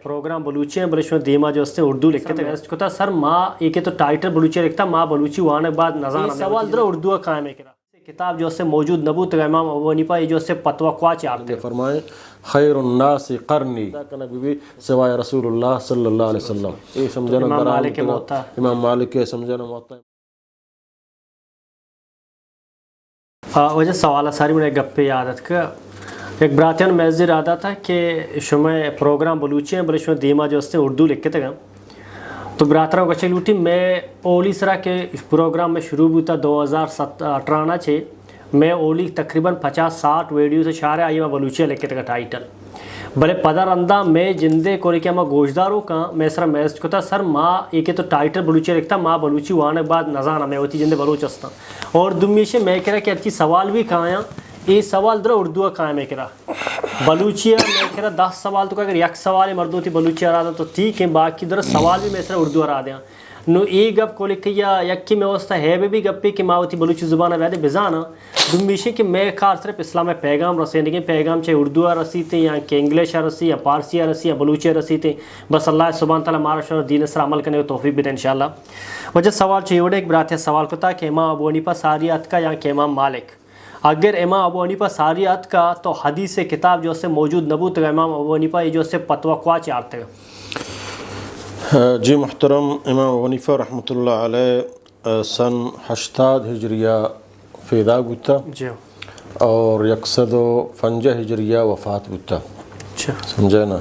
Programme Balochi हैं bullish में दीमा जो उसने उर्दू लिखते थे इसको था सर माँ एक तो टाइटल बलूची लिखता माँ बलूची वाने बाद नज़ार सवाल दर उर्दू कायम है किताब जो उससे मौजूद नबूत इमाम अबू हनीफा ये जो उससे पतवा क्वाच आते फरमाए खैरुन्नास करनी का नबी भी सिवाय रसूलुल्लाह सल्लल्लाहु अलैहि वसल्लम ये समझना इमाम मालिक के मोता इमाम मालिक के समझना मोता वजह सवाल सारी मुझे गप्पे आदत का एक ब्रातन मैजिर आता था कि शुमे प्रोग्राम बलूची हैं बलिश में दीमा जो उसने उर्दू लिखते थे तो बरातरा को लूटी मैं ओली सरा के प्रोग्राम में शुरू भी था 2018 से मैं ओली तकरीबन 50-60 वीडियो से शारे आई मैं बलूचिया लिखे थे टाइटल भले पदर अंदा मैं जिंदे को लेके मैं गोशदारों का मैं सर मैसेज को था सर माँ एक तो टाइटल बलूचिया लिखता माँ बलूची वाने बाद नजाना मैं होती जिंदे बलूचस्ता और दुम्मीशे मैं कह रहा कि अच्छी सवाल भी कहाँ ये सवाल दर उर्दू कायम है करा बलूचिया मैं कह रहा 10 सवाल तो अगर एक सवाल है मर्दों थी बलूचिया रहा तो ठीक है बाकी दर सवाल भी मैं सर उर्दू आ दिया नो ये गप को लिख या यक्की में वस्ता है भी गप्पे कि मावती बलूची ज़ुबान वैदे बिजाना दुम्मीशे कि मैं खास सिर्फ इस्लाम में पैगाम रसे लेकिन पैगाम चाहे उर्दू रसी थे या कि इंग्लिश रसी या पारसी रसी या बलूचिया रसी थे बस अल्लाह सुब्हान तआला मारा दीन सर अमल करने की तौफीक भी दे इंशाअल्लाह वजह सवाल चाहिए एक बरात सवाल को था कि इमाम अबू हनीफा सारियात का या कि इमाम मालिक अगर इमाम अबू हनीफा सारियात का तो हदीस किताब जो से मौजूद नबूत इमाम अबू हनीफा ये जो से पतवा क्वाच आते हैं जी मुहतरम इमाम अबू हनीफा रहमतुल्लाह अलैह सन 80 हिजरिया फ़ैदा गुता जी और 150 हिजरिया वफ़ात गुता समझे ना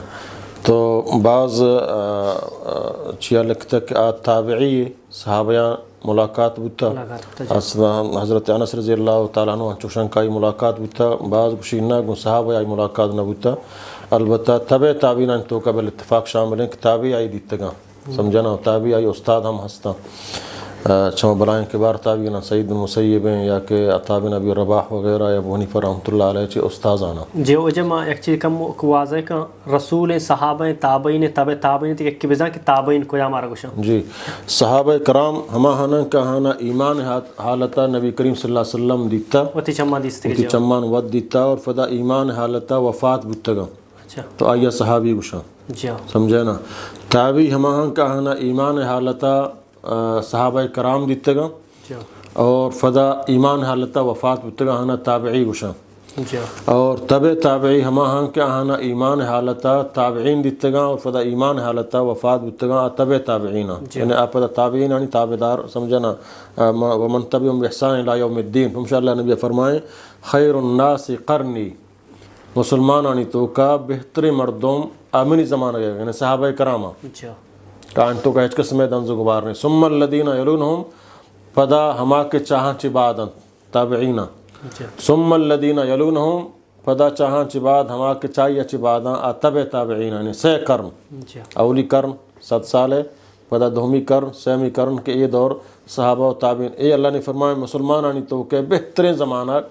तो बाज़ चिया लिखता कि ताबई सहाबया मुलाकात बुता हज़रत अनस रज़ी अल्लाह तआला अन्हु चुशंकाई मुलाकात बुता बाज़ गुशीना गु सहाबा आई मुलाकात न बुता अलबत्ता तबे ताबीना तो कबल इत्तफाक शामिल हैं किताबी आई दीतगा समझना ताबी आई उस्ताद हम हंसता छो बलाएं के बार ताबी ना सईद मुसैयब या के अताब नबी रबाह वगैरह या अबू हनीफा रहमतुल्लाह अलैह चे उस्ताद आना जे ओ जमा एक चीज कम वाज़े का रसूल सहाबा ताबईन तबे ताबईन ते के बिजा के ताबईन को हमारा कुछ जी सहाबा कराम हमा हना का हना ईमान हालता नबी करीम सल्लल्लाहु अलैहि वसल्लम दीता वती चम्मा दिस्ते के चम्मान वद दीता और फदा ईमान हालता वफात बुतगा अच्छा तो आया सहाबी गुशा जी समझे ना ताबी हमा का हना ईमान हालता सहाबा कराम दीतगा और फदा ईमान हालता वफ़ात बुतगा हना ताबई गुशा और तबे ताबई हमा हाँ क्या हना ईमान हालता ताबईन दीतगा और फदा ईमान हालता वफ़ात बुतगा तबे ताबईना यानी आप ताबईन यानी ताबेदार समझना वमन तबिअहुम बिइहसान इला यौमिद्दीन इंशाअल्लाह नबी फरमाए खैरुन्नास करनी मुसलमान आनी तो का बेहतर मर्दोम आमिनी ज़माना गया यानी सहाबा करामा कान तो कह के समय दंज गुबार ने सुम्मल लदीना यलूनहुम पदा हमा के चाह चिबादन ताबईना सुम्मल लदीना यलूनहुम पदा चाह चिबाद हमा के चाहिए चिबादा तबे ताबईना यानी से कर्म अवली कर्म 7 साल पदा दोमी कर्म सेमी कर्म के ये दौर सहाबा व ताबीन ये अल्लाह ने फरमाया मुसलमान आनी तो के बेहतरीन ज़माना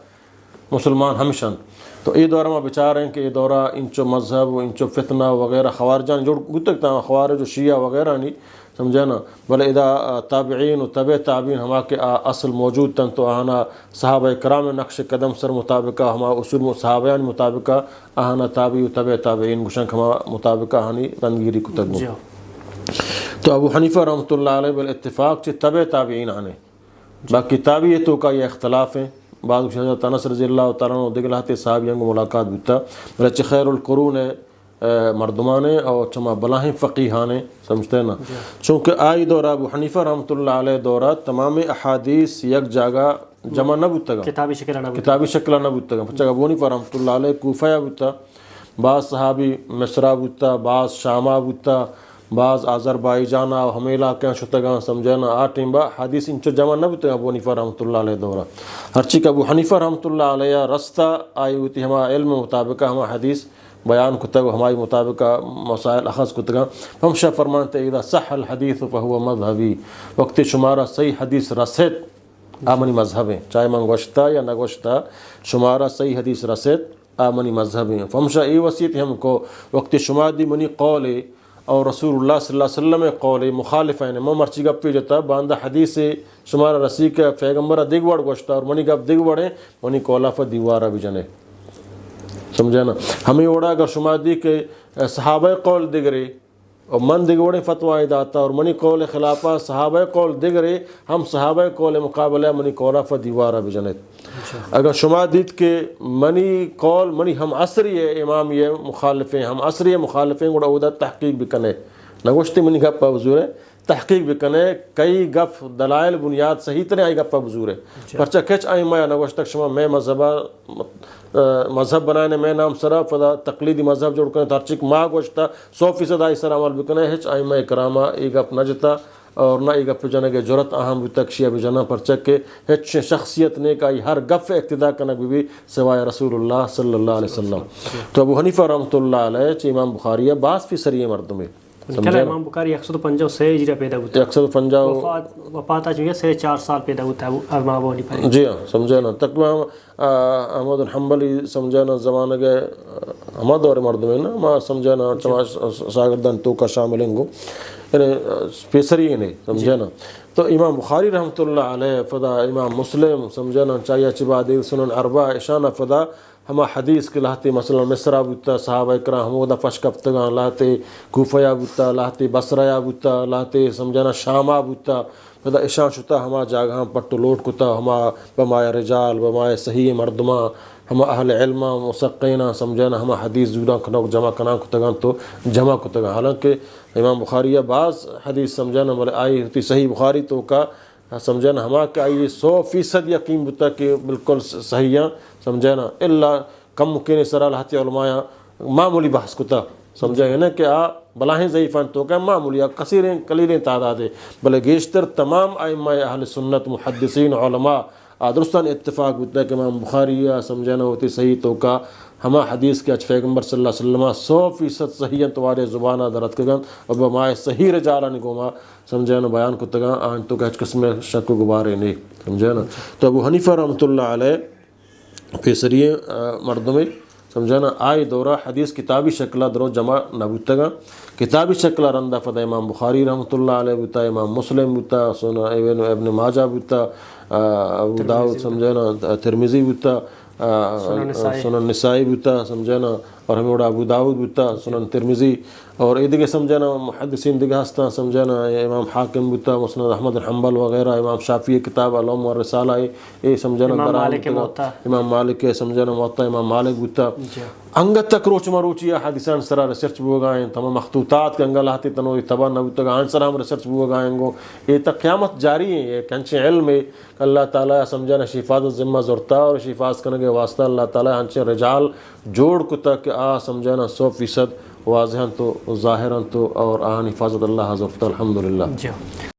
मुसलमान हमेशन तो ये दौरा में बेचार हैं कि ये दौरा इंचो मज़हब इंचो फितना वगैरह खवारजान जो गुतकता खवार जो शिया वगैरह नहीं समझे ना भले इदा ताबईन तबे ताबीन हमा के असल मौजूद तन तो आना सहाबा कराम नक्श कदम सर मुताबिका हमा उसूल सहाबान मुताबिका आना ताबी तबे ताबईन गुशंक हमा मुताबिका हानी तनगीरी कुतब तो अबू हनीफा रहमतुल्लाह अलैह बिल इत्तिफाक चे तबे ताबईन आने बाकी ताबी तो का ये इख्तलाफ है बाद हज़रत अनस रज़ी अल्लाह तआला अन्हु दिगलाते साहबियों को मुलाकात बिता बल्कि खैरुल कुरून मर्दमाने और चमा बलाही फ़क़ीहाने समझते हैं ना चूँकि आई दौरा अबू हनीफा रहमतुल्लाह अलैह दौरा तमाम अहादीस एक जगह जमा न बुतगा किताबी शक्ल न बुतगा बच्चा अबू हनीफा रहमतुल्लाह अलैह कूफा बुता बाज़ सहाबी मिस्रा बुता बाज़ शामा बुता बाज़ आज़रबाईजान हमेला क्या शुतगा समझना आटिम्बा हदीस इंचो जमा न बुतगा अबू हनीफा रहमतुल्लाह अलैह दौरा हरची का अबू हनीफा रहमतुल्लाह अलैह रस्ता आई हुई थी हमा इल्म मुताबिक हमा हदीस बयान कुतग हमारी मुताबिक मसाइल अखज़ कुतगा हमशा फरमानते इदा सहल हदीस फ़हुव मज़हबी वक्त शुमारा सही हदीस रसद आमनी मज़हब है चाहे मंगवश्ता या नगवश्ता शुमारा सही हदीस रसद आमनी मज़हब है हमशा ये वसीयत हमको वक्त शुमादी मनी कौल और रसूलुल्लाह सल्लल्लाहु अलैहि वसल्लम कौल मुखालिफ है मैं मर्ची गप पे जता बांदा हदीस से शुमारा रसी का पैगम्बर दिगवड़ गोश्ता और मनी गप दिगवड़े मनी कौलाफ दीवारा भी जने समझे ना हमें ओड़ा अगर शुमादी के सहाबा कौल दिगरे اور من دگوڑے فتوہ داتا اور منی قول خلافہ صحابہ قول دگرے ہم صحابہ قول مقابلہ منی قولہ فدیوارہ بجنت اگر شما دید کہ منی قول منی ہم عصری امام یہ مخالفیں ہم عصری مخالفیں گوڑا اودا تحقیق بکنے نگوشتی منی گپا بزور ہے تحقیق بکنے کئی گف دلائل بنیاد صحیح طرح آئی گپا بزور ہے پرچہ کچ آئی مایا نگوشتک شما میں مذہب بنانے میں نام سرا فدا تقلیدی مذہب جوڑ کرنے ترچک ماں گوشتا 100% آئی سر عمل بکنے ہچ آئی مائی کرامہ ای گپ نجتا اور نہ ای گپ جانے کے جرت اہم تک شیعہ بجانا پرچک کے ہچ شخصیت نے کائی ہر گف اقتداء کنک بھی سوائے رسول اللہ صلی اللہ علیہ وسلم تو ابو حنیفہ رحمۃ اللہ علیہ چی امام بخاریہ بعض فی سری مردم ہے کیا امام بخاری 150 ہجری پیدا ہوتا ہے 150 وفات آ چکی ہے 4 سال پیدا ہوتا ہے امام ابو حنیفہ جی ہاں سمجھے نا تقریباً احمد الحنبلی سمجھے نا زمانہ کے احمد اور مردم ہے نا ما سمجھے نا شاگردان تو کا شاملیں گو یعنی پیسری نہیں سمجھے نا تو امام بخاری رحمۃ اللہ علیہ فدا امام مسلم سمجھے نا چاہیے چبادی سنن اربع اشانہ فدا ہما حدیث کے لاتے مثلا مصرہ بوتا صحابہ کرام ہمودا فشکفتگان لاتے کوفہ بوتا لاتے بصرہ بوتا لاتے سمجھنا شامہ بوتا فدا اشان شتا ہما جاگہاں پٹو لوٹ کتا ہما بمائے رجال بمائے صحیح مردمہ ہما اہل علمہ مسقینہ سمجھنا ہما حدیث جوڑا کنوک جمع کنان کتگان تو جمع کتگان حالانکہ امام بخاریہ بعض حدیث سمجھنا بلے آئی ہوتی صحیح بخاری تو کا سمجھنا ہما کہ آئی 100% یقین بتا کہ بالکل صحیح سمجھنا اللہ کم مکین سرا لہتی علماء معمولی بحث کتا سمجھا ہے نا کہ بلاہیں ضعیفان تو کہ معمولی کثیریں قلیلیں تعداد ہے بلے گیشتر تمام ائمہ اہل سنت محدثین علماء درستان اتفاق ہوتا ہے کہ امام بخاری سمجھنا ہوتی صحیح تو کا ہما حدیث کے اچھ پیغمبر صلی اللہ علیہ وسلم 100% صحیح توارے زبانہ درد کگن اور بمائے صحیح رجالہ نگوما سمجھنا بیان کو تگا آن تو کہ اچھ قسم شک و گبارے نہیں سمجھنا تو ابو حنیفہ رحمۃ اللہ علیہ پیسری مردمی سمجھنا آئی دورہ حدیث کتابی شکلہ درو جمع نبوتگا کتابی شکلہ رندہ فدا امام بخاری رحمۃ اللہ علیہ بوتا امام مسلم بوتا سنن ابن ماجہ بوتا ابو داؤد سمجھنا ترمذی بوتا سنن نسائی بوتا سمجھنا اور ہمیں وڑا ابو داؤد بوتا سنن ترمذی اور یہ دیگے سمجھنا محدثین دیگے ہستا سمجھنا امام حاکم بوتا مسند احمد الحنبل وغیرہ امام شافعی کتاب علوم و رسالہ یہ سمجھنا امام مالک سمجھنا موطا امام مالک بوتا انگت تک روچ مروچی حدیثان سرا ریسرچ بو گائیں تمام مخطوطات کے انگل آتی تنوی تبا نبوتا گا آنسر ہم ریسرچ بو گائیں گو یہ تک قیامت جاری ہے یہ کنچے علم ہے کہ اللہ تعالیٰ سمجھنا شفاظ ذمہ زورتا اور شفاظ کرنے کے واسطہ اللہ تعالیٰ ہنچے رجال جوڑ کتا کہ سمجھنا 100% واضحاً تو ظاہراً تو اور حفاظت اللہ حضرت الحمدللہ.